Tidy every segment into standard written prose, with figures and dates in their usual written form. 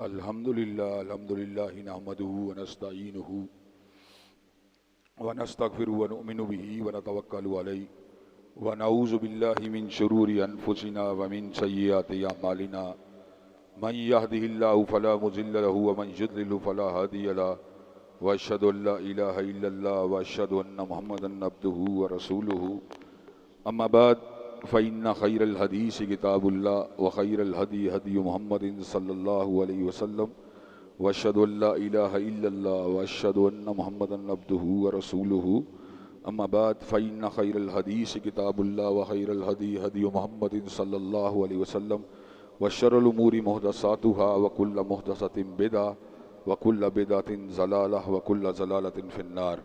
अल्हम्दुलिल्लाहि नहमदुहु व नस्तईनुहु व नस्तगफिरुहु व नुमिनु बिही व नतवक्कलु अलैहि व नऊज़ु बिल्लाहि मिन शुरूरि अनफुसिना व मिन सय्यिआति अमालिना मन यहदिहिल्लाहु फला मुज़िल्ल लहु व मन युद्लिलहु फला हादिय लहु व अशहदु अल्ला इलाहा इल्लल्लाह व अशहदु अन्न मुहम्मदन अब्दुहु व रसूलुहु अम्मा बाद फ़इन्ना खैरल हदीस किताबुल्लाह व खैरल हदी हदी मुहम्मदिन सल्लल्लाहु अलैहि वसल्लम व अशहदु अल्ला इलाहा इल्लल्लाह व अशहदु अन्न मुहम्मदन अब्दुहु व रसूलुहु अम्मा बाद फ़इन्ना खैरल हदीस किताबुल्लाह व खैरल हदी हदी मुहम्मदिन सल्लल्लाहु अलैहि वसल्लम व शर्रुल उमूरि मुहदसातुहा व कुल्लु मुहदसतिन बिदअह व कुल्लु बिदअतिन ज़लालह व कुल्लु ज़लालतिन फिन्नार।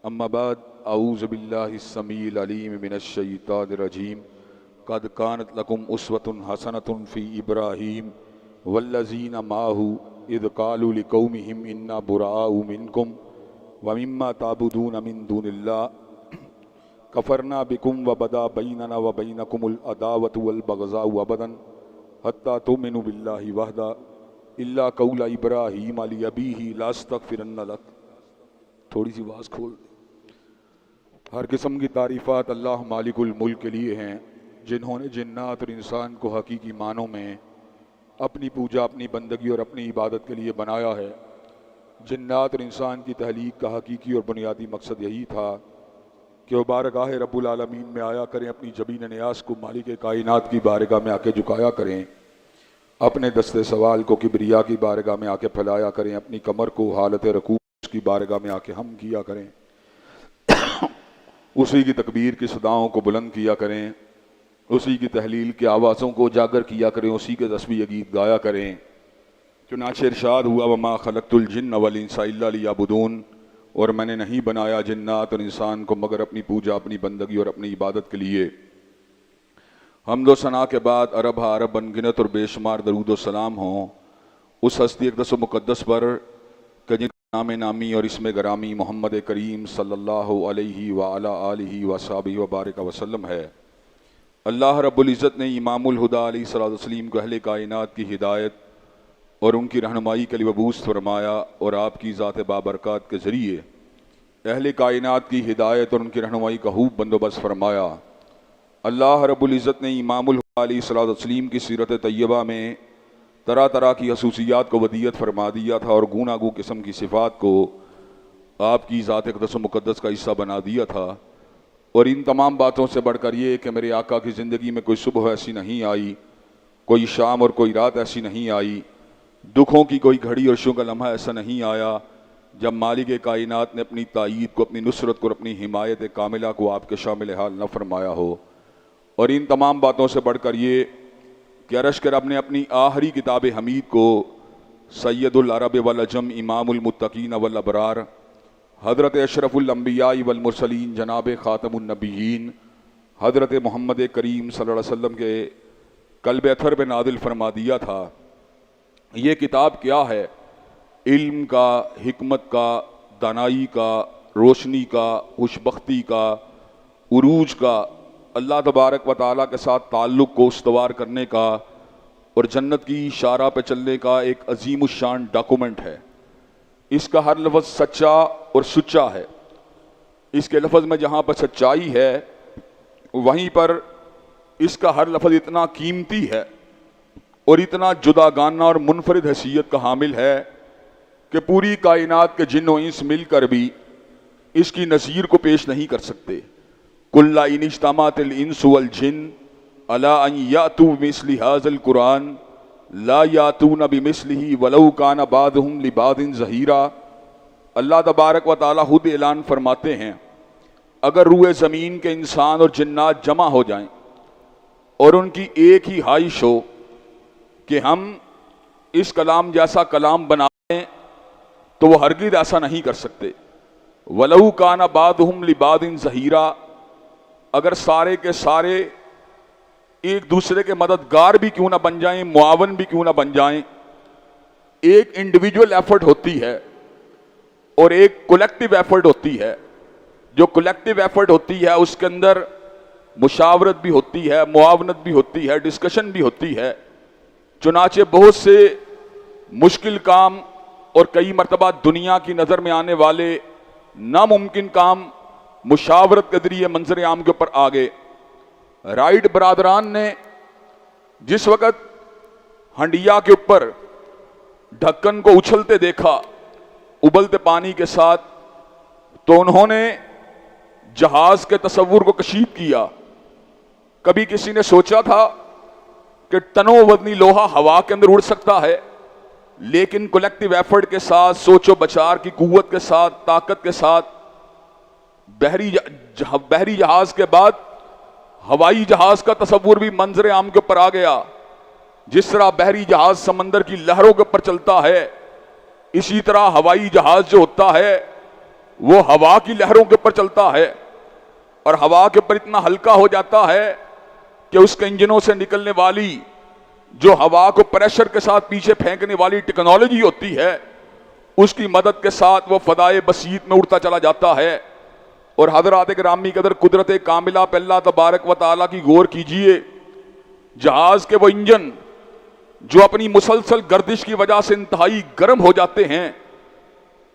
अम्मा बाद अऊज़ु बिल्लाहिस समीइल अलीम मिनश शैतानिर रजीम क़द कानत लकुम उस्वतुन हसनतुन फ़ी इब्राहीम वल्लज़ीना माअहु इज़ क़ालू लिक़ौमिहिम इन्ना बुराअउ मिनकुम व मिम्मा ताबुदून मिन दूनिल्लाह कफ़रना बिकुम व बदा बैनना व बैनकुमुल अदावतु वल बग़ज़ाउ अबदन हत्ता तुमिनु बिल्लाहि वहदा इल्ला कौला इब्राहीम अली अबीही लास्तग़फ़िरन्ना लक। थोड़ी सी आवाज़ खोल। हर किस्म की तारीफ़ात अल्लाह मालिकुल मुल्क के लिए हैं, जिन्होंने जिन्नात और इंसान को हकीकी मानों में अपनी पूजा, अपनी बंदगी और अपनी इबादत के लिए बनाया है। जिन्नात और इंसान की तहलीक का हकीकी और बुनियादी मकसद यही था कि वो बारगाह रब्बुल आलमीन में आया करें, अपनी जबीन न्यास को मालिक कायनात की बारगाह में आके झुकाया करें, अपने दस्ते सवाल को किबरिया की बारगाह में आके फैलाया करें, अपनी कमर को हालत रकूब की बारगाह में आके हम किया करें, उसी की तकबीर की सदाओं को बुलंद किया करें, उसी की तहलील के आवाज़ों को उजागर किया करें, उसी के तस्बीह गीत गाया करें। चुनांचे इरशाद हुआ वमा खलक़तुल जिन्न वल इंसा इल्ला लियअबुदून, और मैंने नहीं बनाया जिन्नात और इंसान को मगर अपनी पूजा, अपनी बंदगी और अपनी इबादत के लिए। हम्दो सना के बाद अरब अरब अनगिनत और बेशुमार दरूद व सलाम हों उस हस्ती अक़दस व मुक़द्दस पर कि जिनका नाम नामी और इसमें गरामी मोहम्मद करीम सल्लल्लाहु अलैहि व अला आलिहि व अस्हाबिहि व बारिक वसल्लम है। अल्लाह रब्बुल इज़्ज़त ने इमामुल हुदा अलैहिस्सलातु वस्सलाम को अहले कायनात की हिदायत और उनकी रहनुमाई के लिए मबूस फरमाया और आपकी ज़ात बाबरकत के ज़रिए अहले कायनात की हिदायत और उनकी रहनुमाई का खूब बंदोबस्त फरमाया। अल्लाह रब्बुल इज़्ज़त ने इमामुल हुदा अलैहिस्सलातु वस्सलाम की सीरत तैयबा में तरह तरह की खसूसियात को वदियत फरमा दिया था और गूनागू किस्म की सिफ़ात को आपकी ज़ात अक़दस व मुक़द्दस का हिस्सा बना दिया था। और इन तमाम बातों से बढ़कर ये कि मेरे आका की ज़िंदगी में कोई सुबह ऐसी नहीं आई, कोई शाम और कोई रात ऐसी नहीं आई, दुखों की कोई घड़ी और शुग लम्हा ऐसा नहीं आया जब मालिक कायनात ने अपनी तायीद को, अपनी नुसरत को, अपनी हिमायत कामिला को आपके शामिल हाल न फरमाया हो। और इन तमाम बातों से बढ़कर ये कि अरश के रब ने अपनी आखिरी किताब हमीद को सैयदुल अरब वल अजम इमामुल मुत्तकीन वल अबरार हज़रत अशरफुल अंबिया वल मुरसलीन जनाब ख़ातमुन नबिय्यीन हज़रत मोहम्मद करीम सल्लल्लाहु अलैहि वसल्लम के क़ल्ब अथर पे नादिल फरमा दिया था। ये किताब क्या है? इल्म का, हिकमत का, दानाई का, रोशनी का, खुशबख्ती का, उरूज का, अल्लाह तबारक व तआला के साथ ताल्लुक़ को उस्तवार करने का और जन्नत की शारा पे चलने का एक अजीमुश्शान डॉक्यूमेंट है। इसका हर लफ्ज़ सच्चा और सुच्चा है। इसके लफ्ज़ में जहाँ पर सच्चाई है वहीं पर इसका हर लफ्ज़ इतना कीमती है और इतना जुदागाना और मुनफरिद हैसियत का हामिल है कि पूरी कायनात के जिन्न व इंस मिलकर भी इसकी नज़ीर को पेश नहीं कर सकते। कुल्ला इन इज्तमाअतिल इंसु वल जिन्न अला अन यातू बिमिस्लि हाज़िल कुरान ला यातून बिमिस्लिही वलौ कान बादुहुम लिबादिन ज़हीरा। अल्लाह तबारक व तआला खुद ऐलान फरमाते हैं, अगर रूए ज़मीन के इंसान और जिन्नात जमा हो जाएं और उनकी एक ही ख्वाहिश हो कि हम इस कलाम जैसा कलाम बनाएं तो वो हरगिज़ ऐसा नहीं कर सकते। वलौ कान बादुहुम लिबादिन ज़हीरा, अगर सारे के सारे एक दूसरे के मददगार भी क्यों ना बन जाएं, मुआवन भी क्यों ना बन जाएं, एक इंडिविजुअल एफर्ट होती है और एक कलेक्टिव एफर्ट होती है। जो कलेक्टिव एफर्ट होती है उसके अंदर मुशावरत भी होती है, मुआवनत भी होती है, डिस्कशन भी होती है। चुनाचे बहुत से मुश्किल काम और कई मरतबा दुनिया की नज़र में आने वाले नामुमकिन काम मुशावरत के जरिए मंजर आम के ऊपर आ गए। राइट बरादरान ने जिस वक़्त हंडिया के ऊपर ढक्कन को उछलते देखा उबलते पानी के साथ, तो उन्होंने जहाज के तस्वुर को कशीफ किया। कभी किसी ने सोचा था कि टनों वजनी लोहा हवा के अंदर उड़ सकता है, लेकिन कलेक्टिव एफर्ट के साथ, सोचो बचार की कुव्वत के साथ, ताकत के साथ बहरी जहाज के बाद हवाई जहाज का तस्वुर भी मंजर आम के ऊपर आ गया। जिस तरह बहरी जहाज समंदर की लहरों के ऊपर चलता है, इसी तरह हवाई जहाज जो होता है वो हवा की लहरों के ऊपर चलता है और हवा के ऊपर इतना हल्का हो जाता है कि उसके इंजनों से निकलने वाली जो हवा को प्रेशर के साथ पीछे फेंकने वाली टेक्नोलॉजी होती है, उसकी मदद के साथ वो फदाए बसीत में उड़ता चला जाता है। और हज़रात गिरामी कदर कुदरत कामिला पे अल्लाह तबारक व तआला की गौर कीजिए। जहाज के वो इंजन जो अपनी मुसलसल गर्दिश की वजह से इंतहाई गर्म हो जाते हैं,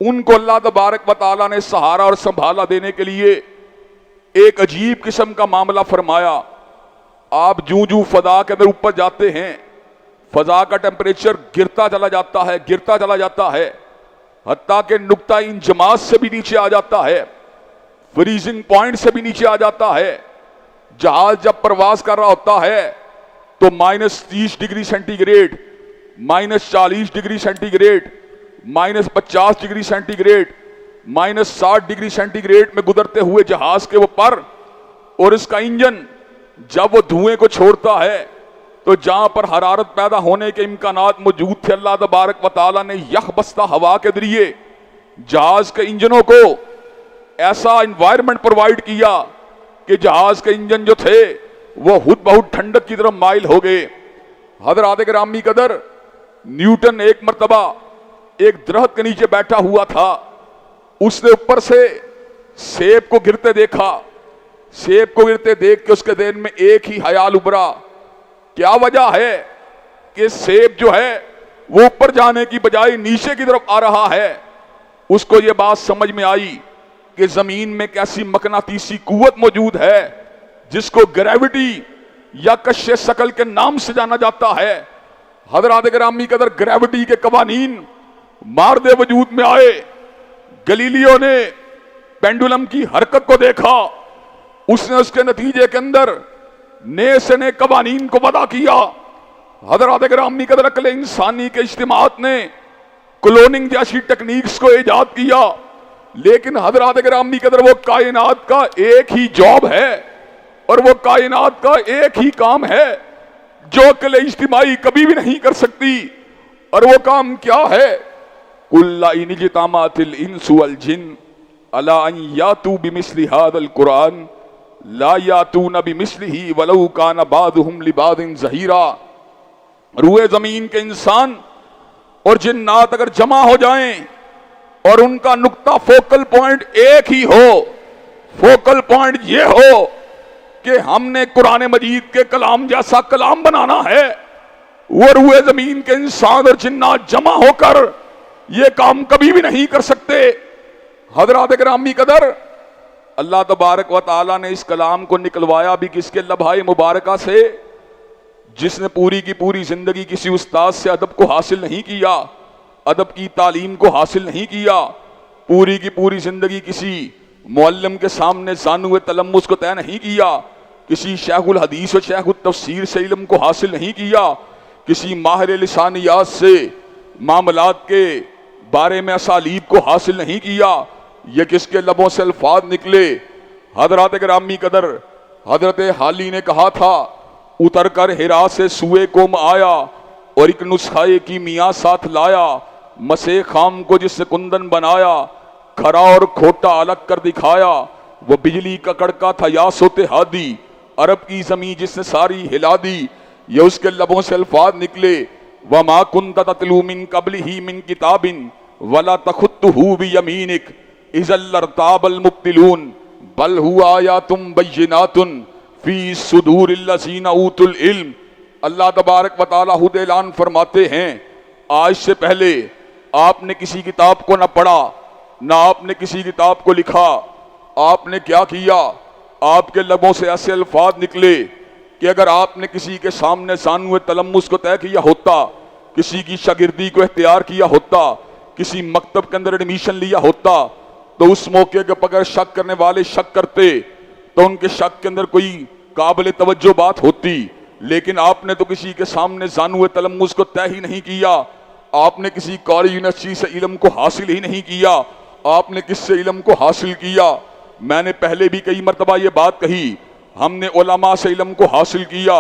उनको अल्लाह तबारक व तआला ने सहारा और संभाला देने के लिए एक अजीब किस्म का मामला फरमाया। आप जूं जूं फजा के अंदर ऊपर जाते हैं, फजा का टेम्परेचर गिरता चला जाता है, गिरता चला जाता है, हत्ता के नुक्ता इन जमात से भी नीचे आ जाता है, फ्रीजिंग पॉइंट से भी नीचे आ जाता है। जहाज जब प्रवास कर रहा होता है तो -30 degree centigrade, -40 degree centigrade, -50 degree centigrade, -60 degree centigrade में गुजरते हुए जहाज के वो पर और इसका इंजन जब वो धुएं को छोड़ता है तो जहां पर हरारत पैदा होने के इम्कानात मौजूद थे, अल्लाह तबारक व तआला ने यख बस्ता हवा के जरिए जहाज के इंजनों को ऐसा इन्वायरमेंट प्रोवाइड किया कि जहाज के इंजन जो थे वो खुद बहुत ठंडक की तरफ माइल हो गए। हज़रात गिरामी कदर, न्यूटन एक मर्तबा एक दरख्त के नीचे बैठा हुआ था, उसने ऊपर से सेब को गिरते देखा। सेब को गिरते देख के उसके दिल में एक ही ख्याल उभरा, क्या वजह है कि सेब जो है वो ऊपर जाने की बजाय नीचे की तरफ आ रहा है। उसको ये बात समझ में आई कि जमीन में कैसी मकनातीसी कुव्वत मौजूद है जिसको ग्रेविटी या कश्शे शकल के नाम से जाना जाता है। हज़रात गिरामी कदर, ग्रेविटी के कवानीन मारदे वजूद में आए। गलीलियो ने पेंडुलम की हरकत को देखा, उसने उसके नतीजे के अंदर नए से नए कवानीन को वदा किया। हज़रात गिरामी कदर, अक्ल इंसानी के इज्तिमात ने क्लोनिंग जैसी टेक्निक्स को ईजाद किया, लेकिन हज़रात गिरामी कदर वो कायनात का एक ही जॉब है और वो कायनात का एक ही काम है जो अक्ल इज्तिमाई कभी भी नहीं कर सकती। और वो काम क्या है? कुल्ला इन जितामातिल इंसु वल जिन अला अन यातू बिमिस्लि हादल कुरान ला यातून बिमिस्लिही वलौ कान बादुहुम लिबादिन ज़हीरा। रूए जमीन के इंसान और जिन्नात अगर जमा हो जाएं और उनका नुक्ता फोकल पॉइंट एक ही हो, फोकल पॉइंट ये हो कि हमने कुरान मजीद के कलाम जैसा कलाम बनाना है, वो रूए जमीन के इंसान और जिन्नात जमा होकर ये काम कभी भी नहीं कर सकते। हज़रात गिरामी कदर, अल्लाह तबारक व तआला ने इस कलाम को निकलवाया भी किसके लम्हाए मुबारका से, जिसने पूरी की पूरी जिंदगी किसी उस्ताद से अदब को हासिल नहीं किया, अदब की तालीम को हासिल नहीं किया, पूरी की पूरी जिंदगी किसी मुअल्लिम के सामने ज़ानुए तलम्मुस को तय नहीं किया, किसी शेखुल हदीस और शेखुल तफसीर से इल्म को हासिल नहीं किया, किसी माहिर लिसानियात से मामलात के बारे में असालीब को हासिल नहीं किया। ये किसके लबों से अल्फाज निकले? हज़रात गिरामी कदर, हज़रत हाली ने कहा था, उतर कर हिरा से सुए कोम आया और एक नुस्खाए की मियाँ साथ लाया, मसे खाम को जिससे कुंदन बनाया, खरा और खोटा अलग कर दिखाया, वो बिजली का कड़का था या सोते हादी, अरब की जमीन जिसने सारी हिला दी। ये उसके लबों से अल्फाज निकले, वमा कुंत ततलू मिन क़ब्लिही मिन किताबिन वला तखुत्तुहू बियमीनिक इज़ल लरताबल मुब्तिलून बल हुआ आयातुम बय्यिनातुन फी सुदूरिल लज़ीना ऊतुल इल्म अल्लाह तबारक व तआला खुद ऐलान फरमाते हैं, आज से पहले आपने किसी किताब को ना पढ़ा, ना आपने किसी किताब को लिखा। आपने क्या किया? आपके लबों से ऐसे अल्फाज निकले कि अगर आपने किसी के सामने सानुए तलम्मुस को तय किया होता, किसी की शागिर्दी को इख्तियार किया होता, किसी मकतब के अंदर एडमिशन लिया होता, तो उस मौके के अगर शक करने वाले शक करते तो उनके शक के अंदर कोई काबिल तवज्जो बात होती। लेकिन आपने तो किसी के सामने जानुए तलम्मुस को तय ही नहीं किया। आपने किसी कॉलेज यूनिवर्सिटी से इल्म को हासिल ही नहीं किया। आपने किससे इल्म को हासिल किया? मैंने पहले भी कई मरतबा ये बात कही, हमने उलमा से इल्म को हासिल किया।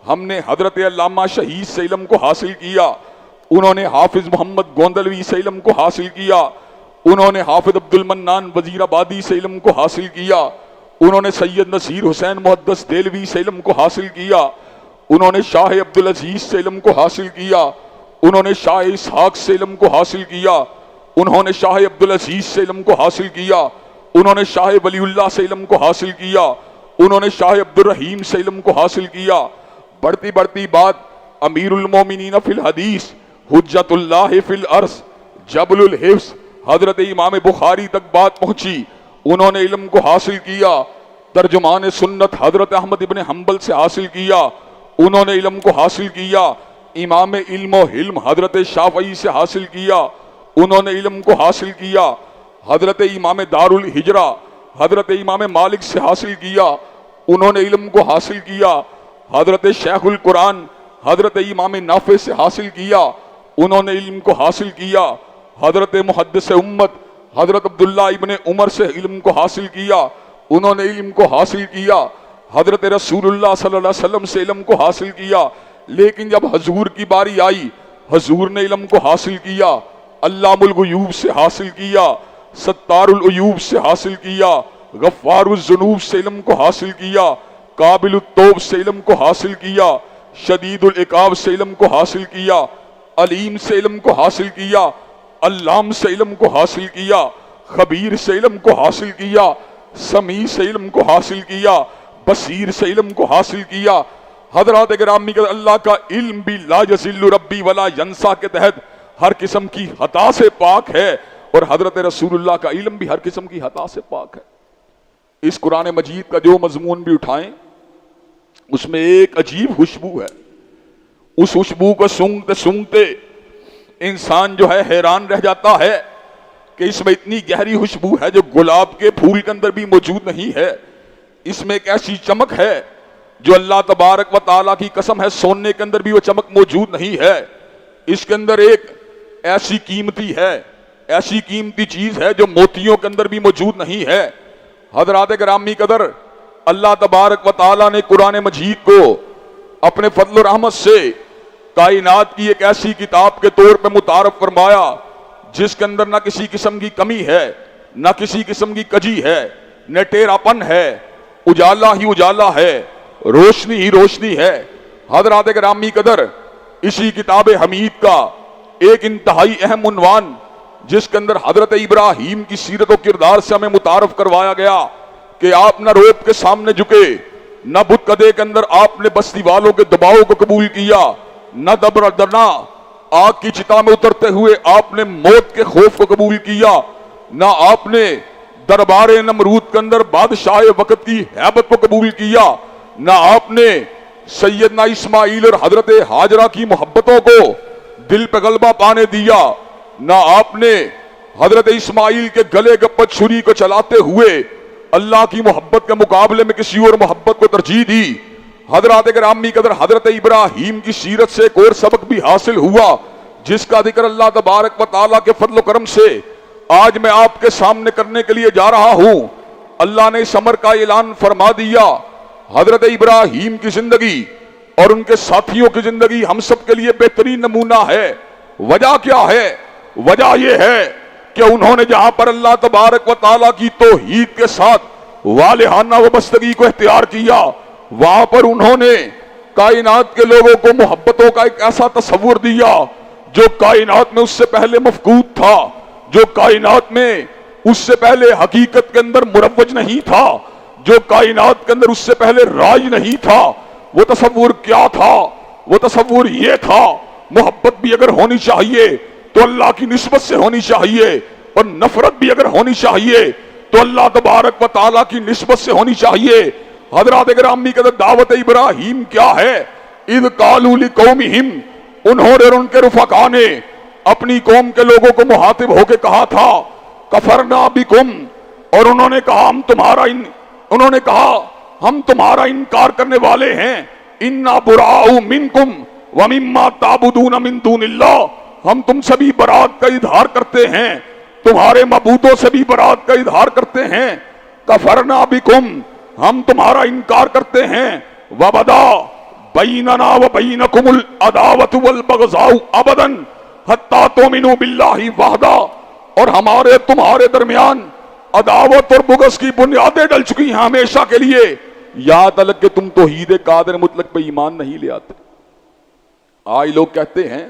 हमने हजरत अल्लामा शहीद से इल्म को हासिल किया। उन्होंने हाफिज मोहम्मद गोंदलवी से इल्म को हासिल किया। उन्होंने हाफिज अब्दुल मन्नान वजीराबादी से इल्म को हासिल किया। उन्होंने सैयद नसीर हुसैन मुहद्दिस देलवी से इल्म को हासिल किया। उन्होंने शाह अब्दुल अजीज से इल्म को हासिल किया। उन्होंने शाह इसहाक से इल्म को हासिल किया। उन्होंने शाह अब्दुल अजीज से इल्म को हासिल किया। उन्होंने शाह वलीउल्लाह से इल्म को हासिल किया। उन्होंने शाह अब्दुल रहीम से इल्म को हासिल किया। बढ़ती बढ़ती बात अमीरुल मोमिनीन फिल हदीस हुज्जतुल्लाह फिल अर्श जबलुल हिफ्स हजरत इमाम बुखारी तक बात पहुंची। उन्होंने इल्म को हासिल किया। तर्जुमान सुन्नत हजरत अहमद इब्ने हम्बल से हासिल किया। उन्होंने इल्म को हासिल किया। इमाम इल्म व हिल्म हजरत शाफई से हासिल किया। उन्होंने इल्म को हासिल किया। हजरत इमाम दारुल हिजरा हजरत इमाम मालिक से हासिल किया। उन्होंने इल्म को हासिल किया। हजरत शेखुल कुरान हजरत इमाम नाफे से हासिल किया। उन्होंने इल्म को हासिल किया। हजरत मुहद्दिस उम्मत हजरत अब्दुल्ला इब्ने उमर से इल्म को हासिल किया। उन्होंने इल्म को हासिल किया। हजरत रसूलुल्लाह सल्लल्लाहु अलैहि वसल्लम से इल्म को हासिल किया। लेकिन जब हजूर की बारी आई, हजूर ने इल्म को हासिल किया। अल्लामुल गुयूब से हासिल किया। सत्तारुल उयूब से हासिल किया। गफ्फारुल जुनूब से इल्म को हासिल किया। काबिलुत तौब से इल्म को हासिल किया। शदीदुल इकाब से इल्म को हासिल किया। अलीम से इल्म को हासिल किया। अल्लाम से इल्म को हासिल किया। खबीर से इल्म को हासिल किया। समी से इल्म को हासिल किया। बसीर से इल्म को हासिल किया। हजरात गिरामी के अल्लाह का इल्म भी ला यज़िल्लु रब्बी वला यंसा के तहत हर किस्म की हता से पाक है, और हजरत रसूलुल्लाह का इल्म भी हर किस्म की हता से पाक है। इस कुरान मजीद का जो मजमून भी उठाएं, उसमें एक अजीब खुशबू है। उस खुशबू को सूंघते सूंघते इंसान जो है हैरान रह जाता है कि इसमें इतनी गहरी खुशबू है जो गुलाब के फूल के अंदर भी मौजूद नहीं है। इसमें एक ऐसी चमक है जो अल्लाह तबारक व ताला की कसम है, सोने के अंदर भी वो चमक मौजूद नहीं है। इसके अंदर एक ऐसी कीमती है, ऐसी कीमती चीज है जो मोतियों के अंदर भी मौजूद नहीं है। हजरात गिरामी कदर, अल्लाह तबारक व ताला ने कुरान मजीद को अपने फजल रहमत से कायनात की एक ऐसी किताब के तौर पे मुतारफ फरमाया जिसके अंदर ना किसी किस्म की कमी है, ना किसी किस्म की कजी है, न टेरापन है, उजाला ही उजाला है, रोशनी ही रोशनी है। हजरात गिरामी कदर, इसी किताब हमीद का एक इंतहाई अहम उन्वान जिसके अंदर हजरत इब्राहीम की सीरत और किरदार से हमें मुतारफ करवाया गया कि आप न रोब के सामने झुके, न बुत कदे के अंदर आपने बस्ती वालों के दबाव को कबूल किया, न दबरदना आग की चिता में उतरते हुए आपने मौत के खौफ को कबूल किया, न आपने दरबार नमरूद के अंदर बादशाह वक्त की हैबत को कबूल किया, न आपने सैयदना इस्माइल और हजरत हाजरा की मोहब्बतों को दिल पे गलबा पाने दिया, न आपने हजरत इस्माइल के गले गप्पत छुरी को चलाते हुए अल्लाह की मोहब्बत के मुकाबले में किसी और मोहब्बत को तरजीह दी। हजरत गिरामी कदर, हजरत इब्राहीम की सीरत से एक और सबक भी हासिल हुआ जिसका जिक्र अल्लाह तबारक व तआला के फजल करम से आज मैं आपके सामने करने के लिए जा रहा हूं। अल्लाह ने इस अमर का ऐलान फरमा दिया। हजरत इब्राहीम की जिंदगी और उनके साथियों की जिंदगी हम सब के लिए बेहतरीन नमूना है। वजह क्या है? वजह यह है कि उन्होंने जहां पर अल्लाह तबारक व तआला की तौहीद के साथ वालिहाना वबस्तगी को इख्तियार किया, वहां पर उन्होंने कायनात के लोगों को मोहब्बतों का एक ऐसा तस्वुर दिया जो कायनात में उससे पहले मफकूद था, जो कायनात में उससे पहले हकीकत के अंदर मुरव्वज नहीं था, जो कायनात के अंदर उससे पहले राज नहीं था। वो तस्वुर क्या था? वो तसव्वुर ये था मोहब्बत भी अगर होनी चाहिए तो अल्लाह की निस्बत से होनी चाहिए, और नफरत भी अगर होनी चाहिए तो अल्लाह तबारक व तआला की निस्बत से होनी चाहिए। हजरात गिरामी का दावत इब्राहिम क्या है? इद कालू लिकौमिहिम, उन्होंने और उनके रुफका ने अपनी कौम के लोगों को मुहातिब होकर कहा था कफरना बिकुम, और उन्होंने कहा हम तुम्हारा इनकार करने वाले हैं। इन्ना बुराउ मिनकुम व मिम्मा ताबुदून मिन दूनिल्लाह, हम तुम सभी बरात का इजहार करते हैं, तुम्हारे मबूदों से भी बरात का इजहार करते हैं। कफरना बिकुम, हम तुम्हारा इनकार करते हैं। वबदा बैनना व बैनकुमुल अदावतु वल बग़ज़ाउ अबदन हत्ता तुमिनु बिल्लाहि वहदा, और हमारे तुम्हारे दरमियान अदावत और बुग़्ज़ की बुनियादें डल चुकी हैं हमेशा के लिए। याद अलग के तुम तौहीद कादिर मुतलक पे ईमान नहीं ले आते। आज लोग कहते हैं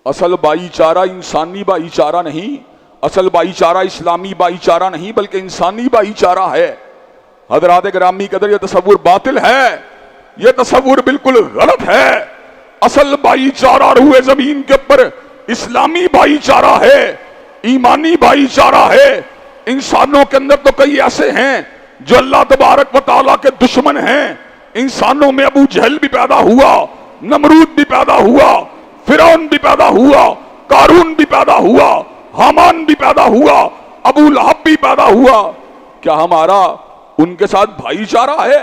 असल भाईचारा इंसानी भाईचारा नहीं, असल भाईचारा इस्लामी भाईचारा नहीं बल्कि इंसानी भाईचारा है। हजरात गिरामी कदर, यह तसव्वुर बातिल है, यह तसव्वुर बिल्कुल गलत है। असल भाईचारा रूए जमीन के ऊपर इस्लामी भाईचारा है, ईमानी भाईचारा है। इंसानों के अंदर तो कई ऐसे हैं जो अल्लाह तबारक व तआला के दुश्मन हैं। इंसानों में अबू जहल भी पैदा हुआ, नमरूद भी पैदा हुआ, फिरौन भी पैदा हुआ, कारून भी पैदा हुआ, हामान भी पैदा हुआ, अबू लहब भी पैदा हुआ। क्या हमारा उनके साथ भाईचारा है?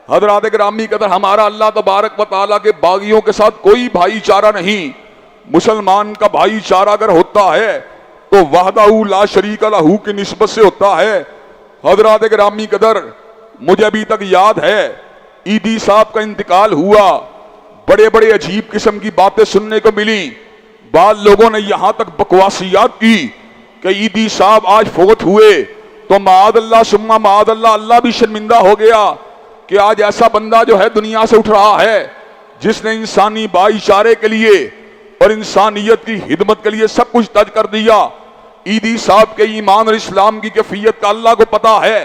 हजरात गिरामी कदर, हमारा अल्लाह तबारक व तआला के बागियों के साथ कोई भाईचारा नहीं। मुसलमान का भाईचारा अगर होता है तो वहदहू ला शरीका लहू की निस्बत से होता है। हजरात गिरामी कदर, मुझे अभी तक याद है ईदी साहब का इंतकाल हुआ, बड़े बड़े अजीब किस्म की बातें सुनने को मिली। बाद लोगों ने यहां तक बकवासियात की कि ईदी साहब आज फोत हुए तो माअल्लाह सुम्मा माअल्लाह, अल्लाह भी शर्मिंदा हो गया कि आज ऐसा बंदा जो है दुनिया से उठ रहा है जिसने इंसानी भाईचारे के लिए और इंसानियत की हिदमत के लिए सब कुछ तर्क कर दिया। ईदी साहब के ईमान और इस्लाम की कैफियत का अल्लाह को पता है।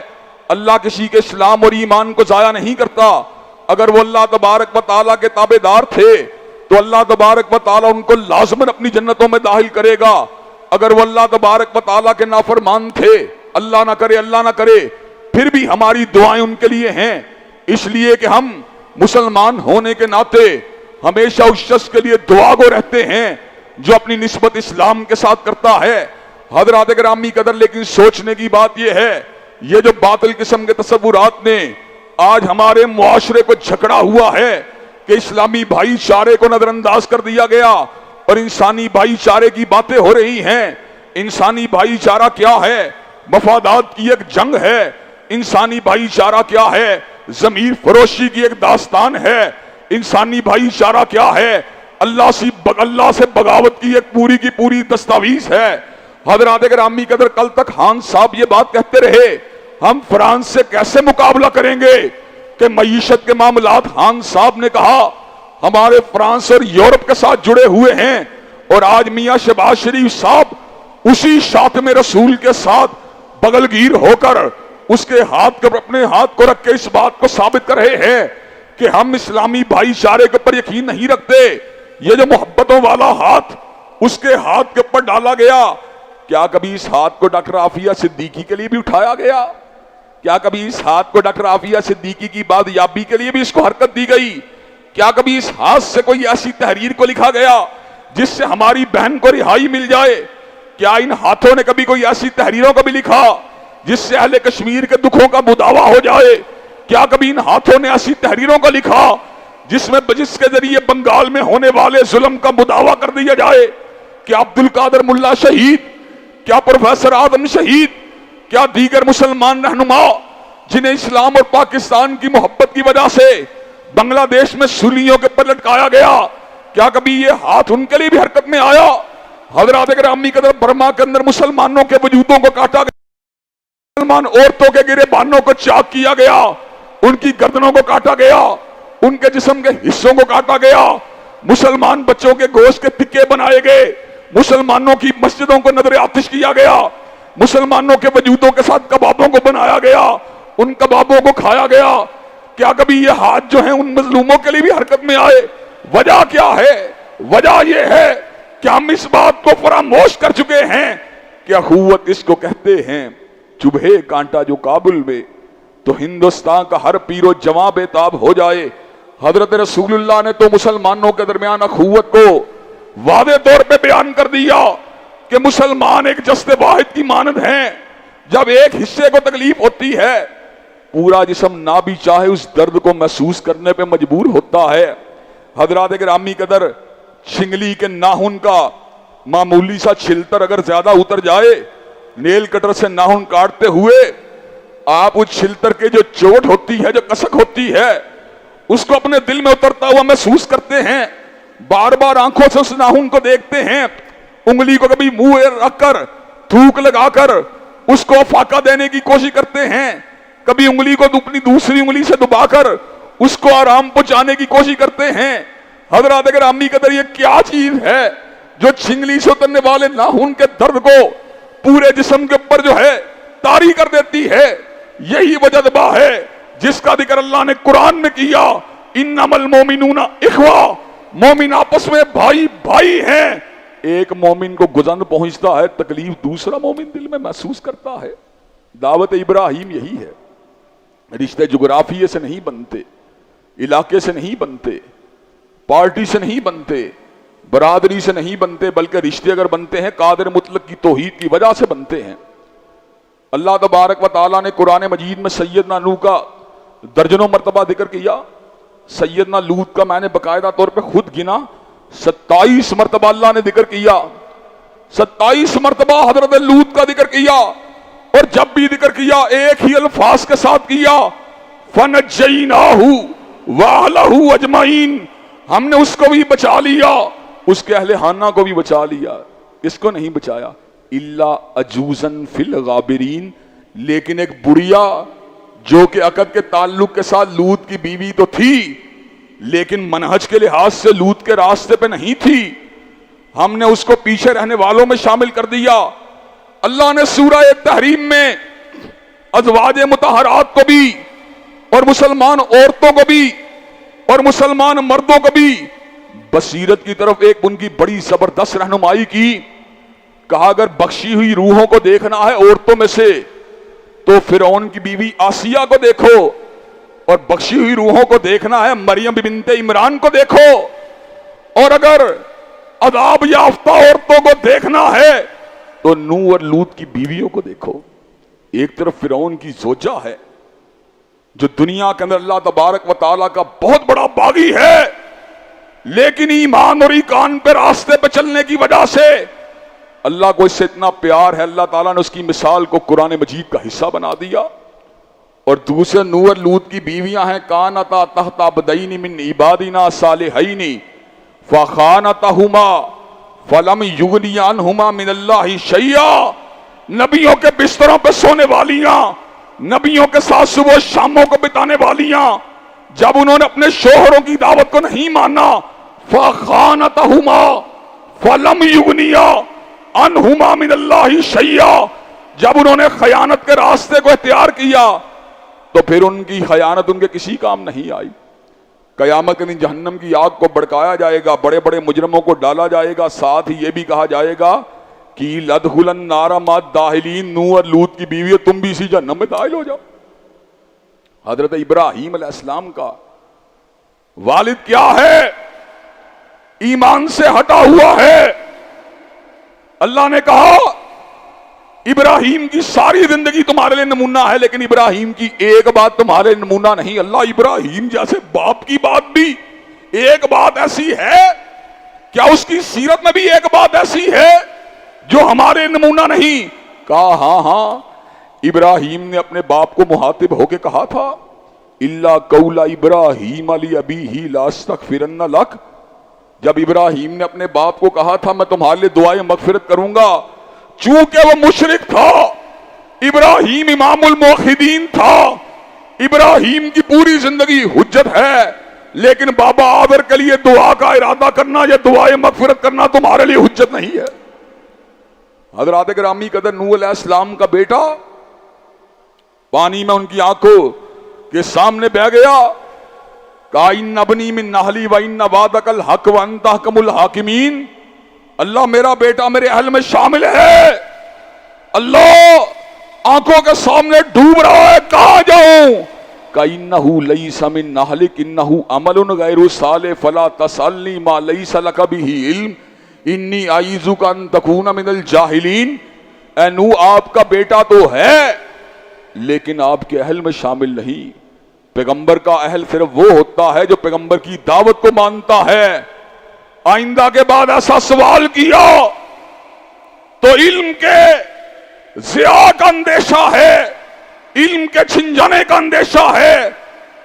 अल्लाह किसी के इस्लाम और ईमान को जाया नहीं करता। अगर वो अल्लाह तबारक व तआला के ताबेदार थे तो अल्लाह तबारक व तआला उनको लाज़िमन अपनी जन्नतों में दाखिल करेगा। अगर वो अल्लाह तबारक व तआला के नाफरमान थे, अल्लाह ना करे, फिर भी हमारी दुआएं उनके लिए हैं, इसलिए कि हम मुसलमान होने के नाते हमेशा उस शख्स के लिए दुआ गो रहते हैं जो अपनी निस्बत इस्लाम के साथ करता है। हजरात गिरामी कदर, लेकिन सोचने की बात यह है, ये जो बातिल किस्म के तसव्वुरात ने आज हमारे मुआशरे को झकड़ा हुआ है कि इस्लामी भाईचारे को नजरअंदाज कर दिया गया और इंसानी भाईचारे की बातें हो रही हैं। इंसानी भाईचारा क्या है? मफादात की एक जंग है। इंसानी भाईचारा क्या है? जमीर फरोशी की एक दास्तान है। इंसानी भाईचारा क्या है? अल्लाह से बगावत की एक पूरी की पूरी दस्तावीज है। हजरात गिरामी कदर, कल तक खान साहब ये बात कहते रहे हम फ्रांस से कैसे मुकाबला करेंगे कि मईशत के मामलात खान साहब ने कहा हमारे फ्रांस और यूरोप के साथ जुड़े हुए हैं। और आज मियां शहबाज शरीफ साहब उसी शातिम रसूल के साथ बगलगीर होकर उसके हाथ के अपने हाथ को रख के इस बात को साबित कर रहे हैं कि हम इस्लामी भाईचारे के ऊपर यकीन नहीं रखते। ये जो मोहब्बतों वाला हाथ उसके हाथ के ऊपर डाला गया, क्या कभी इस हाथ को डॉक्टर आफिया सिद्दीकी के लिए भी उठाया गया? क्या कभी इस हाथ को डॉक्टर आफिया सिद्दीकी की बादयाबी के लिए भी इसको हरकत दी गई? क्या कभी इस हाथ से कोई ऐसी तहरीर को लिखा गया जिससे हमारी बहन को रिहाई मिल जाए? क्या इन हाथों ने कभी कोई ऐसी तहरीरों को भी लिखा जिससे अहले कश्मीर के दुखों का मुदावा हो जाए? क्या कभी इन हाथों ने ऐसी तहरीरों को लिखा जिसके जरिए बंगाल में होने वाले जुल्म का मुदावा कर दिया जाए? क्या अब्दुल कादर मुल्ला शहीद, क्या प्रोफेसर आदम शहीद, क्या दीगर मुसलमान रहनुमा जिन्हें इस्लाम और पाकिस्तान की मोहब्बत की वजह से बांग्लादेश में सूलियों के ऊपर लटकाया गया, क्या कभी ये हाथ उनके लिए भी हरकत में आया? हजरात गिरामी कदर, बर्मा के अंदर मुसलमानों के वजूदों को काटा गया, मुसलमान औरतों के गिरेबानों को चाक किया गया, उनकी गर्दनों को काटा गया, उनके जिस्म के हिस्सों को काटा गया, मुसलमान बच्चों के गोश्त के टिक्के बनाए गए, मुसलमानों की मस्जिदों को नजर आतिश किया गया, मुसलमानों के वजूदों के साथ कबाबों को बनाया गया, उन कबाबों को खाया गया। क्या कभी ये हाथ जो है उन मजलूमों के लिए भी हरकत में आए? वजह क्या है? वजह यह है कि हम इस बात को फरामोश कर चुके हैं कि अखुवत इसको कहते हैं। चुभे कांटा जो काबुल में तो हिंदुस्तान का हर पीरो जवां बेताब हो जाए। हजरत रसूलुल्लाह ने तो मुसलमानों के दरमियान अखुवत को वादे तौर पे बयान कर दिया कि मुसलमान एक जस्ते वाहिद की मानद हैं। जब एक हिस्से को तकलीफ होती है, पूरा जिस्म ना भी चाहे उस दर्द को महसूस करने पे मजबूर होता है। हजरात गिरामी कदर, छिंगली के नाखून का मामूली सा छिलतर अगर ज्यादा उतर जाए, नेल कटर से नाखून काटते हुए आप उस छिलतर के जो चोट होती है, जो कसक होती है, उसको अपने दिल में उतरता हुआ महसूस करते हैं। बार बार आंखों से उस नाखून को देखते हैं। उंगली को कभी मुंह रखकर थूक लगाकर उसको फाका देने की कोशिश करते हैं। कभी उंगली को अपनी दूसरी उंगली से दबाकर उसको आराम पहुंचाने की कोशिश करते हैं। हजरात गिरामी कदर, ये क्या चीज है जो छिंगली से उतरने वाले नाखून के दर्द को पूरे जिस्म के ऊपर जो है तारी कर देती है? यही वह जज्बा है जिसका जिक्र अल्लाह ने कुरान में किया, इन्नमल मोमिनूना इख्वा, मोमिन आपस में भाई भाई हैं। एक मोमिन को गुजन पहुंचता है, तकलीफ दूसरा मोमिन दिल में महसूस करता है। दावत इब्राहिम यही है। रिश्ते जुग्राफिये से नहीं बनते, इलाके से नहीं बनते, पार्टी से नहीं बनते, बरादरी से नहीं बनते, बल्कि रिश्ते अगर बनते हैं कादिर मुतलक की तौहीद की वजह से बनते हैं। अल्लाह तबारक व तआला ने कुरान मजीद में सैयदना नूह का दर्जनों मरतबा जिक्र किया। सैयदना लूत का मैंने बाकायदा तौर पे खुद गिना, 27 मरतबा अल्लाह ने जिक्र किया। 27 मरतबा हजरत लूत का जिक्र किया, और जब भी जिक्र किया एक ही अल्फाज के साथ किया, फनज्जयनाहु व अहलहु अजमईन, हमने उसको भी बचा लिया, उसके अहले हाना को भी बचा लिया। इसको नहीं बचाया, इल्ला अजूजन फिल गाबिरीन, लेकिन एक बुढ़िया जो कि अकद के ताल्लुक के साथ लूत की बीवी तो थी, लेकिन मनहज के लिहाज से लूत के रास्ते पे नहीं थी, हमने उसको पीछे रहने वालों में शामिल कर दिया। अल्लाह ने सूरह तहरीम में अज़वाज मुतहरात को भी और मुसलमान औरतों को भी और मुसलमान मर्दों को भी बसीरत की तरफ एक उनकी बड़ी जबरदस्त रहनुमाई की। कहा अगर बख्शी हुई रूहों को देखना है औरतों में से तो फिरौन की बीवी आसिया को देखो, और बख्शी हुई रूहों को देखना है मरियम बिन्ते इमरान को देखो, और अगर अदाब याफ्ता औरतों को देखना है तो नूह और लूत की बीवियों को देखो। एक तरफ फिरौन की जोजा है जो दुनिया के अंदर अल्लाह तबारक व तआला का बहुत बड़ा बागी है, लेकिन ईमान और ईकान पे रास्ते पे चलने की वजह से अल्लाह को इससे इतना प्यार है, अल्लाह ताला ने उसकी मिसाल को कुरान मजीद का हिस्सा बना दिया। और दूसरे नूह और लूत की बीवियां हैं, कानता तहता अब्दैनी मिन इबादिना सालिहैनी फखानतहुमा फलम युगनिया अन्हुमा मिनल्लाहि शैया, नबियों के बिस्तरों पे सोने वालियां, नबियों के साथ सुबह शामों को बिताने वालियां, जब उन्होंने अपने शोहरों की दावत को नहीं माना, फखानतहुमा फलम युगनिया अन्हुमा मिनल्लाहि शैया, जब उन्होंने खयानत के रास्ते को इख्तियार किया तो फिर उनकी खयानत उनके किसी काम नहीं आई। कयामत के दिन जहन्नम की आग को भड़काया जाएगा, बड़े बड़े मुजरमों को डाला जाएगा, साथ ही यह भी कहा जाएगा कि लदखुलन नारा माद दाहिलीन, नूह और लूत की बीवी तुम भी इसी जहन्नम में दाखिल हो जाओ। हजरत इब्राहीम अलैहिस्सलाम का वालिद क्या है? ईमान से हटा हुआ है। अल्लाह ने कहा इब्राहीम की सारी जिंदगी तुम्हारे लिए नमूना है, लेकिन इब्राहीम की एक बात तुम्हारे लिए नमूना नहीं। अल्लाह इब्राहीम जैसे बाप की बात भी एक बात ऐसी है, क्या उसकी सीरत में भी एक बात ऐसी है जो हमारे नमूना नहीं? कहा हाँ, इब्राहीम ने अपने बाप को मुहातिब होके कहा था, इल्ला कौला इब्राहीम अली अबीही लास्तगफिरन्ना लक। जब इब्राहीम ने अपने बाप को कहा था मैं तुम्हारे लिए दुआए मगफिरत करूंगा, चूंकि वो मुशरिक था, इब्राहीम इमामुल मुवहिदीन था, इब्राहीम की पूरी जिंदगी हुज्जत है, लेकिन बाबा आदर के लिए दुआ का इरादा करना या दुआए मगफिरत करना तुम्हारे लिए हुज्जत नहीं है। हजरात गिरामी कदर नूह अलैहिस्सलाम का बेटा पानी में उनकी आंखों के सामने बह गया। का इन अबनी मिन नहली व इन वादकल हक व अंत हकमुल हाकिमीन। अल्लाह मेरा बेटा मेरे अहल में शामिल है। अल्लाह आंखों के सामने डूब रहा है, कहां जाऊं? का इन्नहु लैसा मिन नहलिक इन्नहु अमलुन गैरु सालिह फला तसअलनी मा लैसा लक बिही इल्म इन्नी आइज़ुका अन तकूना मिनल जाहिलीन। ऐ नूह, आपका बेटा तो है लेकिन आपके अहल में शामिल नहीं। पैगंबर का अहल सिर्फ वो होता है जो पैगंबर की दावत को मानता है। आइंदा के बाद ऐसा सवाल किया तो इल्म के ज़िया का अंदेशा है, इल्म के छिन जाने का अंदेशा है।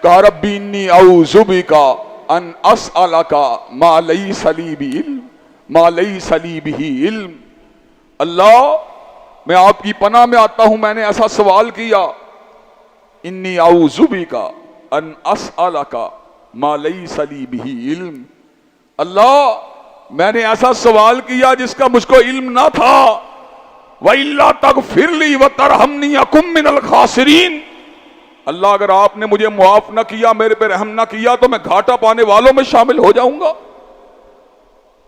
कहा रब्बी इन्नी औज़ु बिका अन अस्अलका मा लैसा ली बिइल्म मा लैसा ली बिही इल्म। अल्लाह, मैं आपकी पनाह में आता हूं, मैंने ऐसा सवाल किया, इन्नी औज़ु बिका अन अस्अलका मा लैसा ली बिही इल्म। अल्लाह, मैंने ऐसा सवाल किया जिसका मुझको इल्म ना था। वइल्ला तगफिरली व तरहमनी अकुम मिनल खासिरीन। अल्लाह, अगर आपने मुझे मुआफ ना किया, मेरे पे रहम ना किया तो मैं घाटा पाने वालों में शामिल हो जाऊंगा।